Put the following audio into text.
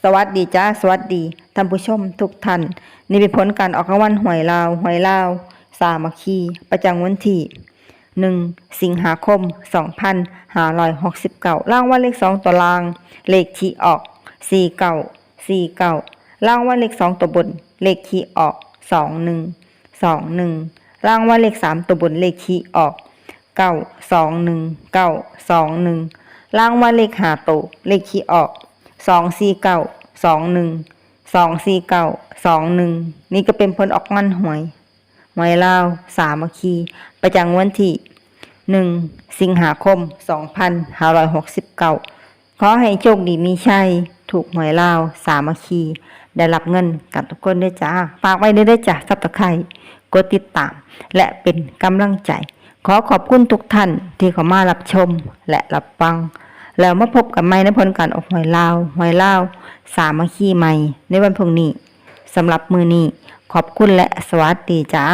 สวัสดีจ้าสวัสดีท่านผู้ชมทุกท่านนี่เป็นผลการออกรางวัลหวยลาวสามัคคีประจำวันที่1 สิงหาคม2569รางวัลเลข2ตัวล่างเลขที่ออก49รางวัลเลข2ตัวบนเลขที่ออก21รางวัลเลข3ตัวบนเลขที่ออก921รางวัลเลข5ตัวเลขที่ออก24921นี่ก็เป็นผลออกมันหวยลาวสามัคคีประจำวันที่1 สิงหาคม2569ขอให้โชคดีมีชัยถูกหวยลาวสามัคคีได้รับเงินกันทุกคนด้วยจ้าฝากไว้ด้วยจ้าSubscribeกดติดตามและเป็นกำลังใจขอบคุณทุกท่านที่เข้ามารับชมและรับฟังแล้วมาพบกันใหม่ในผลการออกหวยลาวสามัคคีใหม่ในวันพรุ่งนี้สำหรับมื้อนี้ขอบคุณและสวัสดีจ้า